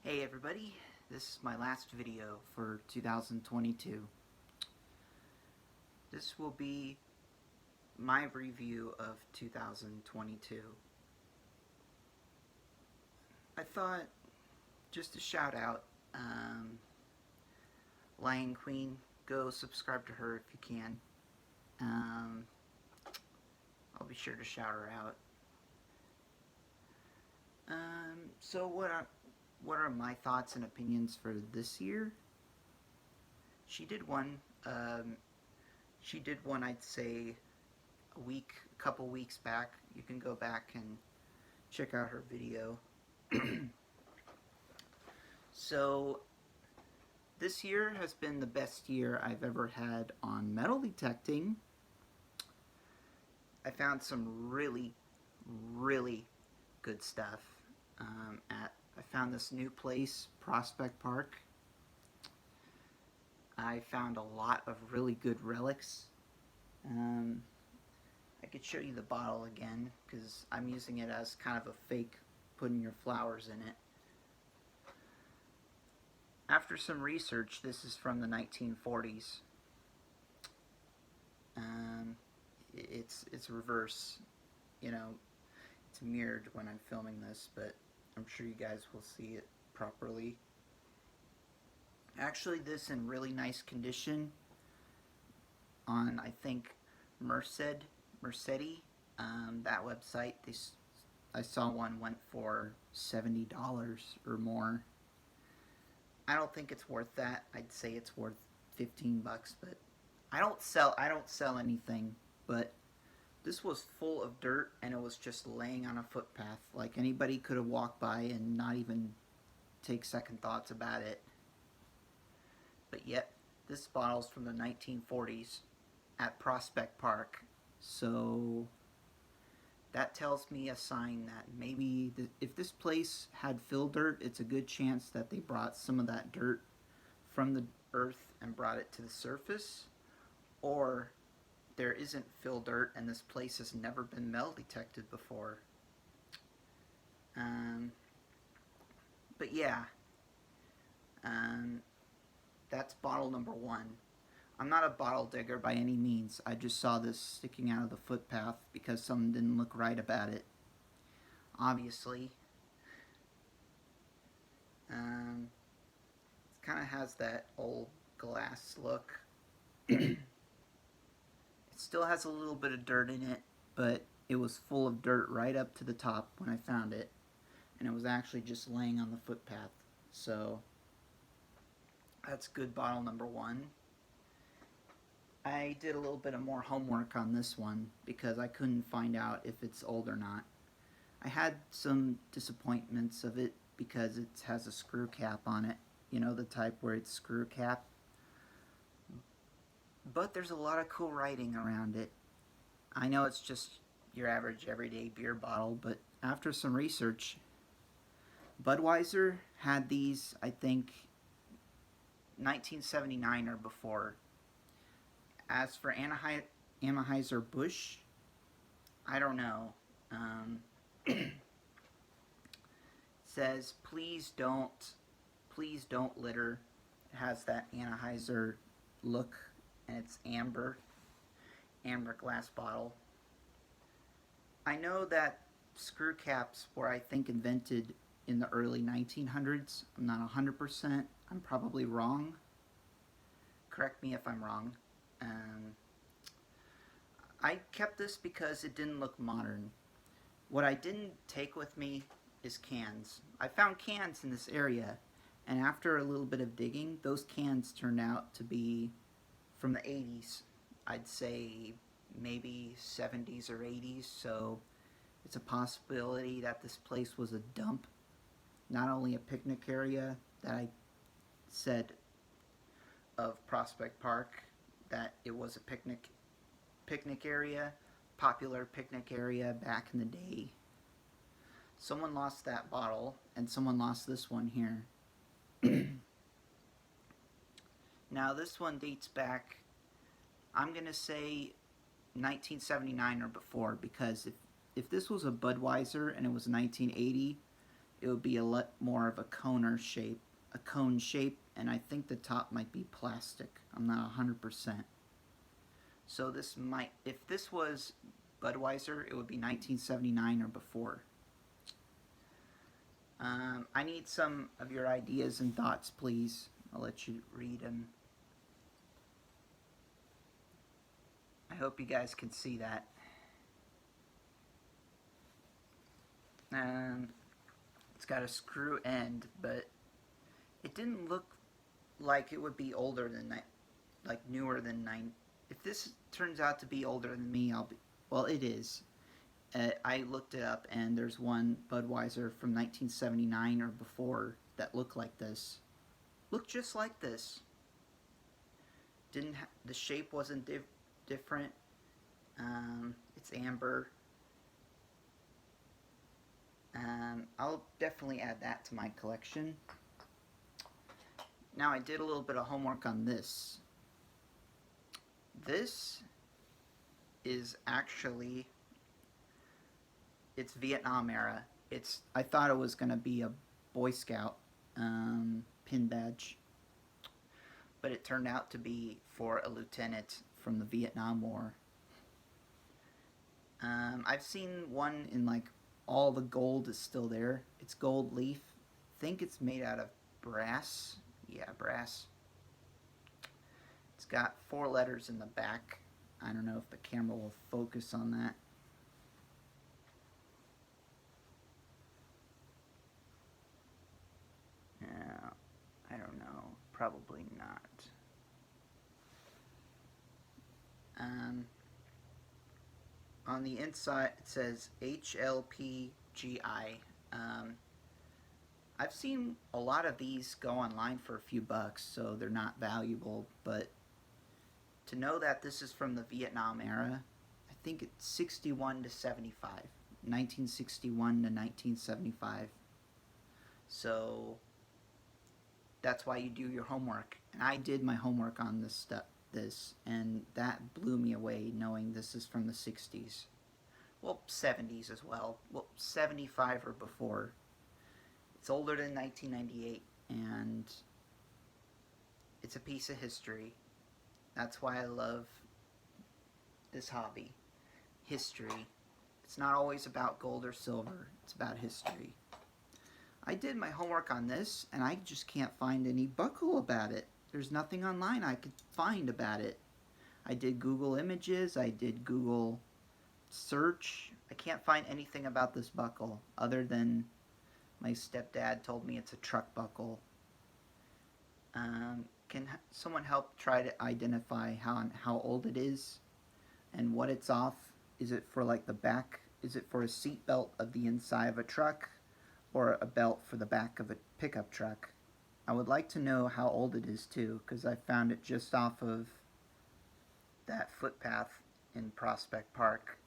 Hey everybody, this is my last video for 2022. This will be my review of 2022. I thought just a shout out, Lion Queen, go subscribe to her if you can. I'll be sure to shout her out. So what are my thoughts and opinions for this year? She did one. I'd say a couple weeks back. You can go back and check out her video. So this year has been the best year I've ever had on metal detecting. I found some really good stuff. I found this new place, Prospect Park. I found a lot of really good relics. I could show you the bottle again because I'm using it as kind of a fake putting your flowers in it. After some research, this is from the 1940s. It's reverse, you know, it's mirrored when I'm filming this, but I'm sure you guys will see it properly. Actually, this in really nice condition on, I think, Mercedi, that website. I saw one went for $70 or more. I don't think it's worth that. I'd say it's worth 15 bucks, but I don't sell anything, but this was full of dirt and it was just laying on a footpath. Like anybody could have walked by and not even take second thoughts about it. But yet, this bottle's from the 1940s at Prospect Park. So that tells me a sign that maybe if this place had fill dirt, it's a good chance that they brought some of that dirt from the earth and brought it to the surface, or there isn't fill dirt and this place has never been metal detected before. But yeah, that's bottle number one. I'm not a bottle digger by any means. I just saw this sticking out of the footpath because something didn't look right about it. Obviously. It kind of has that old glass look. It still has a little bit of dirt in it, but it was full of dirt right up to the top when I found it. And it was actually just laying on the footpath. So that's good bottle number one. I did a little bit of more homework on this one because I couldn't find out if it's old or not. I had some disappointments of it because it has a screw cap on it. You know, the type where it's screw cap. But there's a lot of cool writing around it. I know it's just your average everyday beer bottle, but after some research, Budweiser had these, I think, 1979 or before. As for Anheuser-Busch, I don't know. It says, please don't litter. It has that Anheuser look, and it's amber glass bottle. I know that screw caps were, I think, invented in the early 1900s. I'm not 100%. I'm probably wrong. Correct me if I'm wrong. I kept this because it didn't look modern. What I didn't take with me is cans. I found cans in this area, and after a little bit of digging, those cans turned out to be from the 80s. I'd say maybe 70s or 80s, so it's a possibility that this place was a dump. Not only a picnic area that I said of Prospect Park, that it was a picnic area, popular picnic area back in the day. Someone lost that bottle, and someone lost this one here. Now this one dates back, I'm gonna say 1979 or before, because if this was a Budweiser and it was 1980, it would be a lot more of a cone shape, and I think the top might be plastic. I'm not 100%. So this might, if this was Budweiser, it would be 1979 or before. I need some of your ideas and thoughts, please. I'll let you read them. I hope you guys can see that. It's got a screw end, but it didn't look like it would be older than that, like newer than 9. If this turns out to be older than me, I'll be, well, it is. I looked it up, and there's one Budweiser from 1979 or before that looked like this. Looked just like this. The shape wasn't different. It's amber. I'll definitely add that to my collection. Now, I did a little bit of homework on this. This is actually, it's Vietnam era. I thought it was going to be a Boy Scout pin badge, but it turned out to be for a lieutenant from the Vietnam War. I've seen one in like all the gold is still there. It's gold leaf. I think it's made out of brass. Yeah, brass. It's got 4 letters in the back. I don't know if the camera will focus on that. I don't know. Probably not. On the inside, it says HLPGI. I've seen a lot of these go online for a few bucks, so they're not valuable, but to know that this is from the Vietnam era, I think it's 61 to 75. 1961 to 1975. So that's why you do your homework. And I did my homework on this, and that blew me away knowing this is from the 60s. Well, 70s as well. Well, 75 or before. It's older than 1998, and it's a piece of history. That's why I love this hobby. History. It's not always about gold or silver. It's about history. I did my homework on this, and I just can't find any buckle about it. There's nothing online I could find about it. I did Google Images. I did Google search. I can't find anything about this buckle other than my stepdad told me it's a truck buckle. Can someone help try to identify how old it is and what it's off? Is it for like the back? Is it for a seat belt of the inside of a truck or a belt for the back of a pickup truck? I would like to know how old it is too, because I found it just off of that footpath in Prospect Park.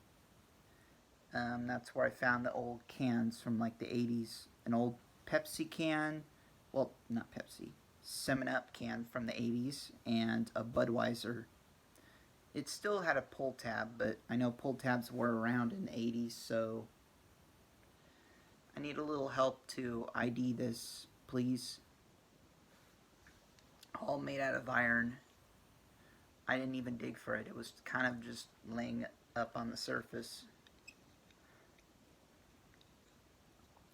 That's where I found the old cans from like the 80s. An old Pepsi can, well, not Pepsi, 7-Up can from the 80s, and a Budweiser. It still had a pull tab, but I know pull tabs were around in the 80s, so I need a little help to ID this, please. All made out of iron. I didn't even dig for it. It was kind of just laying up on the surface.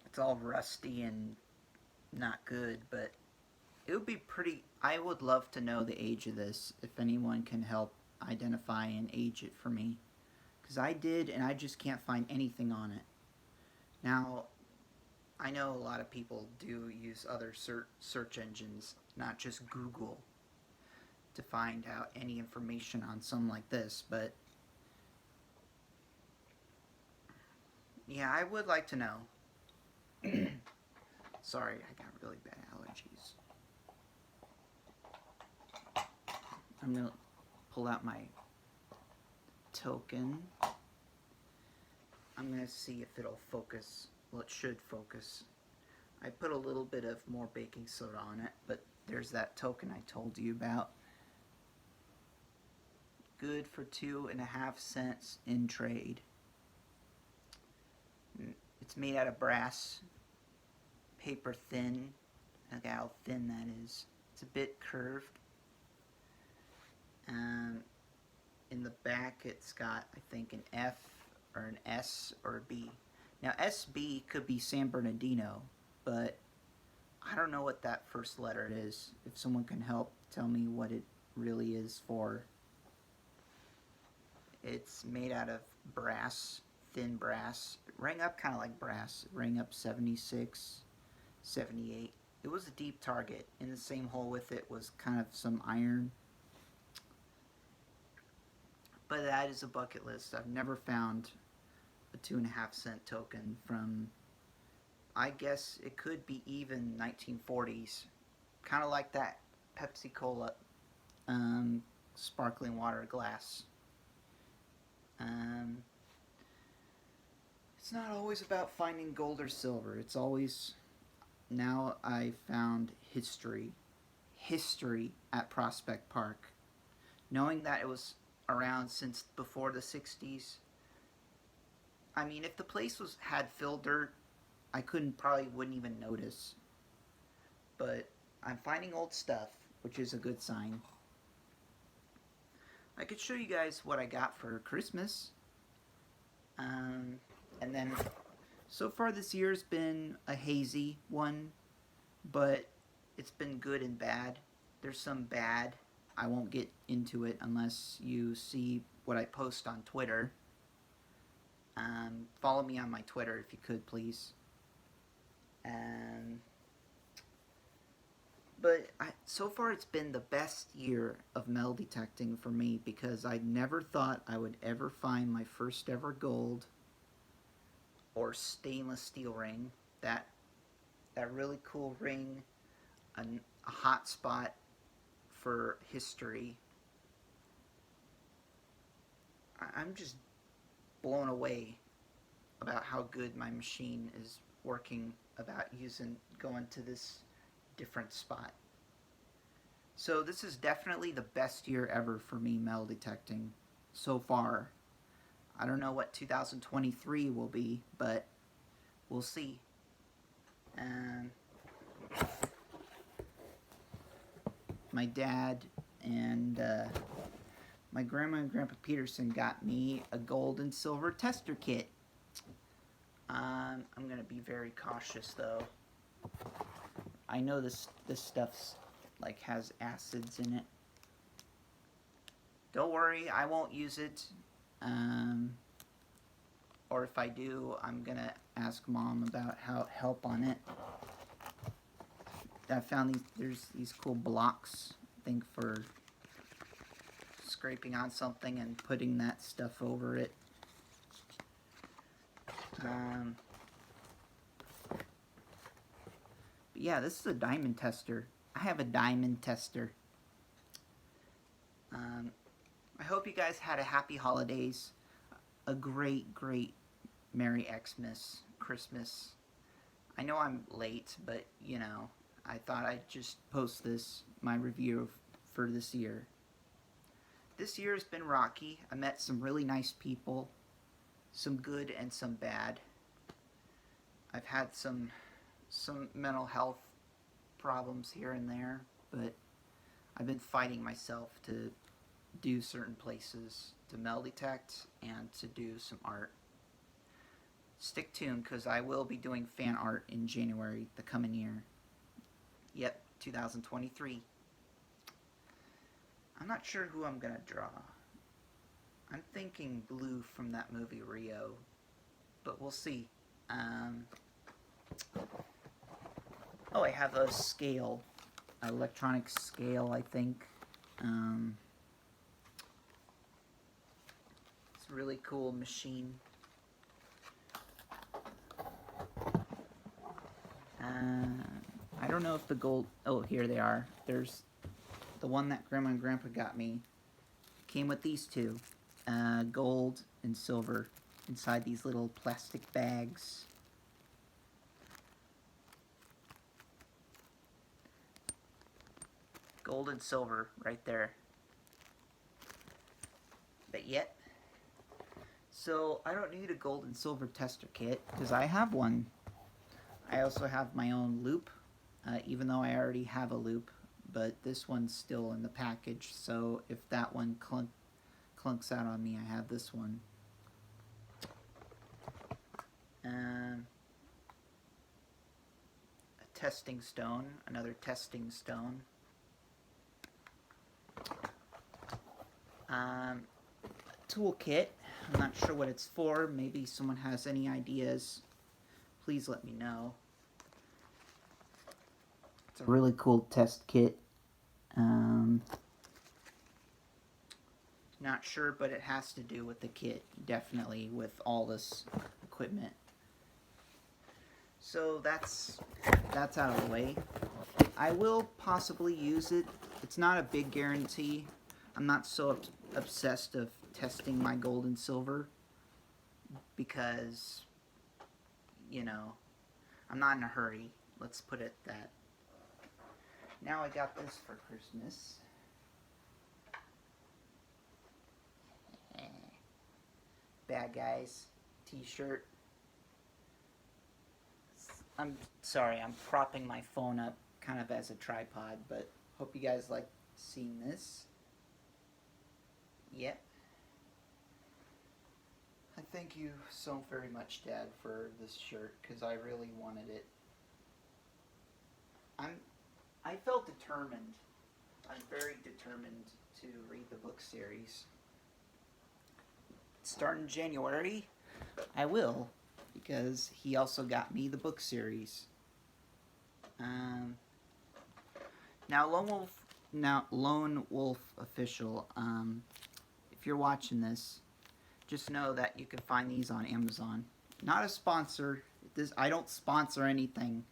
It's all rusty and not good, but it would be pretty. I would love to know the age of this, if anyone can help identify and age it for me, because I did, and I just can't find anything on it. Now, I know a lot of people do use other search engines, not just Google, to find out any information on something like this, but yeah, I would like to know. Sorry, I got really bad allergies. I'm going to pull out my token. I'm going to see if it'll focus. Well, it should focus. I put a little bit of more baking soda on it, but there's that token I told you about. Good for 2.5 cents in trade. It's made out of brass. paper thin. Look how thin that is. It's a bit curved. In the back, it's got, I think, an F or an S or a B. Now, SB could be San Bernardino, but I don't know what that first letter is. If someone can help tell me what it really is for. It's made out of brass, thin brass. It rang up kind of like brass. It rang up 76, 78. It was a deep target. In the same hole with it was kind of some iron. But that is a bucket list. I've never found a 2.5-cent token from, I guess it could be even 1940s. Kind of like that Pepsi Cola sparkling water glass. It's not always about finding gold or silver. It's always, now I found history. History at Prospect Park. Knowing that it was around since before the 60s. I mean, if the place had fill dirt, I probably wouldn't even notice. But I'm finding old stuff, which is a good sign. I could show you guys what I got for Christmas. And then, so far this year's been a hazy one, but it's been good and bad. There's some bad. I won't get into it unless you see what I post on Twitter. Follow me on my Twitter if you could, please. But so far it's been the best year of metal detecting for me because I never thought I would ever find my first ever gold or stainless steel ring. That really cool ring, a hot spot for history. I'm just blown away about how good my machine is working, about going to this different spot. So this is definitely the best year ever for me metal detecting so far. I don't know what 2023 will be, but we'll see. My dad and my grandma and Grandpa Peterson got me a gold and silver tester kit. I'm gonna be very cautious though. I know this stuff's like has acids in it. Don't worry, I won't use it. Or if I do, I'm gonna ask Mom about help on it. I found there's these cool blocks, I think, for scraping on something and putting that stuff over it. But yeah, this is a diamond tester. I have a diamond tester. I hope you guys had a happy holidays, a great Merry Xmas, Christmas. I know I'm late, but you know, I thought I'd just post my review for this year. This year has been rocky. I met some really nice people, some good and some bad. I've had some mental health problems here and there, but I've been fighting myself to do certain places, to metal detect and to do some art. Stick tuned, because I will be doing fan art in January the coming year. Yep, 2023. I'm not sure who I'm gonna draw. I'm thinking Blue from that movie Rio, but we'll see. Oh, I have a scale, an electronic scale, I think. It's a really cool machine. I don't know if the gold... Oh, here they are. There's the one that Grandma and Grandpa got me. Came with these two. Gold and silver inside these little plastic bags. Gold and silver right there. But yet... So, I don't need a gold and silver tester kit, because I have one. I also have my own loop, even though I already have a loop, but this one's still in the package, so if that one clunks out on me, I have this one. A testing stone, another testing stone. Toolkit. I'm not sure what it's for. Maybe someone has any ideas. Please let me know. It's a really cool test kit. Not sure, but it has to do with the kit, definitely, with all this equipment. So that's out of the way. I will possibly use it. It's not a big guarantee. I'm not so obsessed of testing my gold and silver because, you know, I'm not in a hurry. Let's put it that. Now I got this for Christmas. Bad Guys t-shirt. I'm sorry, I'm propping my phone up kind of as a tripod, but hope you guys like seeing this. Yep. I thank you so very much, Dad, for this shirt, because I really wanted it. I felt determined. I'm very determined to read the book series. Starting January, I will, because he also got me the book series. Now Lone Wolf Official. If you're watching this, just know that you can find these on Amazon. Not a sponsor. I don't sponsor anything.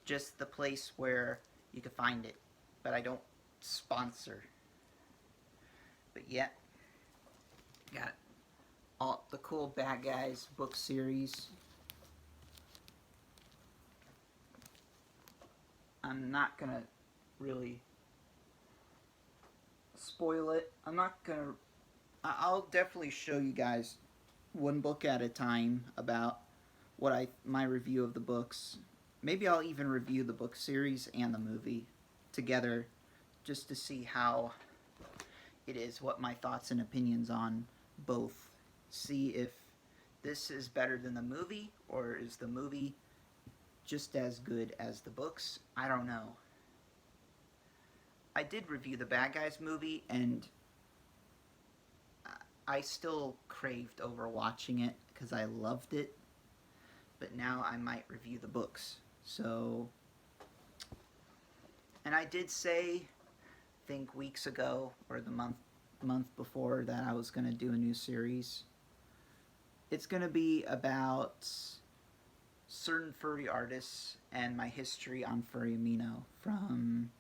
Just the place where you can find it, but I don't sponsor. But yeah. Got all the cool Bad Guys book series. I'm not gonna really spoil it. I'll definitely show you guys one book at a time about my review of the books. Maybe I'll even review the book series and the movie together, just to see how it is, what my thoughts and opinions on both. See if this is better than the movie, or is the movie just as good as the books? I don't know. I did review the Bad Guys movie, and I still craved over watching it because I loved it, but now I might review the books. So, and I did say, I think weeks ago, or the month before, that I was going to do a new series. It's going to be about certain furry artists and my history on Furry Amino from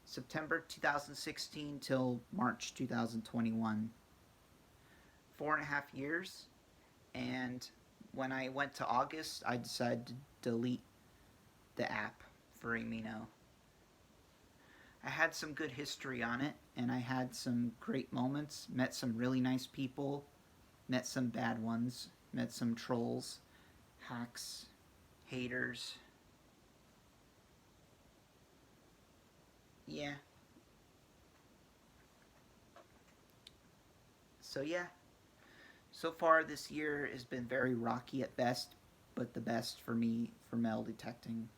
September 2016 till March 2021. 4.5 years, and when I went to August, I decided to delete the app Furry Amino. I had some good history on it, and I had some great moments, met some really nice people, met some bad ones, met some trolls, hacks, haters. Yeah. So yeah. So far this year has been very rocky at best, but the best for me for metal detecting.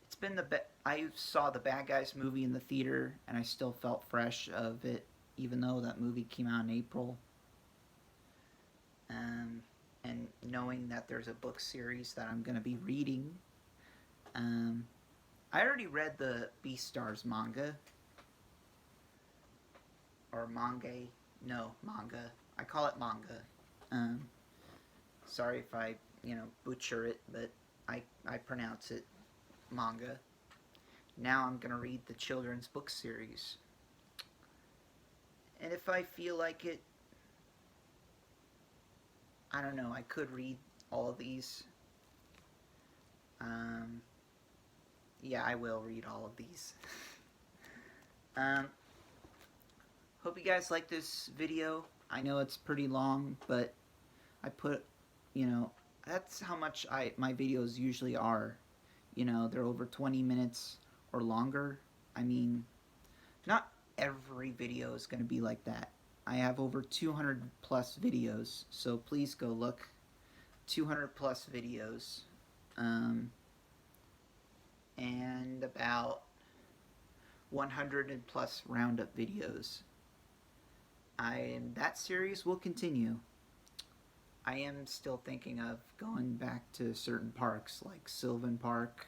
It's been I saw the Bad Guys movie in the theater, and I still felt fresh of it, even though that movie came out in April. And knowing that there's a book series that I'm going to be reading. I already read the Beastars manga. Or manga. No, manga. I call it manga. Sorry if I, butcher it, but I pronounce it manga. Now I'm going to read the children's book series. And if I feel like it, I don't know, I could read all of these. Yeah, I will read all of these. Hope you guys like this video. I know it's pretty long, but I put, that's how much my videos usually are. You know, they're over 20 minutes or longer. I mean, not every video is going to be like that. I have over 200 plus videos, so please go look. 200 plus videos. And about 100 and plus roundup videos. That series will continue. I am still thinking of going back to certain parks like Sylvan Park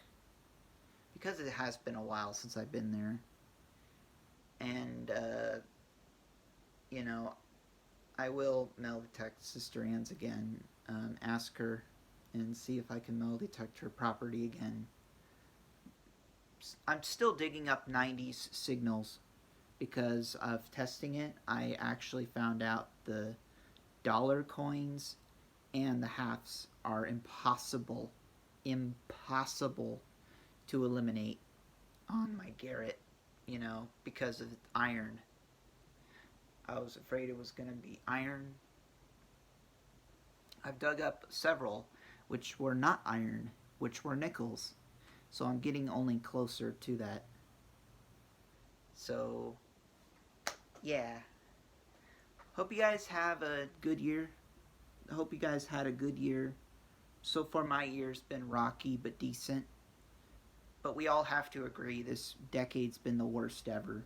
because it has been a while since I've been there. And you know, I will metal detect Sister Anne's again. Ask her and see if I can metal detect her property again. I'm still digging up 90s signals because of testing it. I actually found out the dollar coins and the halves are impossible to eliminate on my Garrett, you know, because of iron. I was afraid it was going to be iron. I've dug up several which were not iron, which were nickels. So I'm getting only closer to that. So, yeah. Hope you guys have a good year. I hope you guys had a good year. So far my year's been rocky but decent. But we all have to agree this decade's been the worst ever.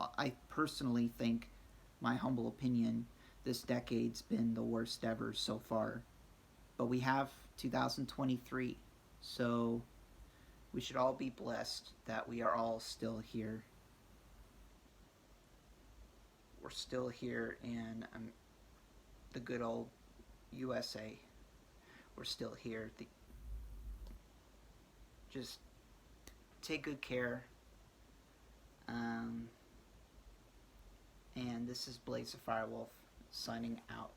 I personally think, my humble opinion, this decade's been the worst ever so far. But we have 2023. So we should all be blessed that we are all still here. We're still here in the good old USA. We're still here. Just take good care. And this is Blaze the Firewolf signing out.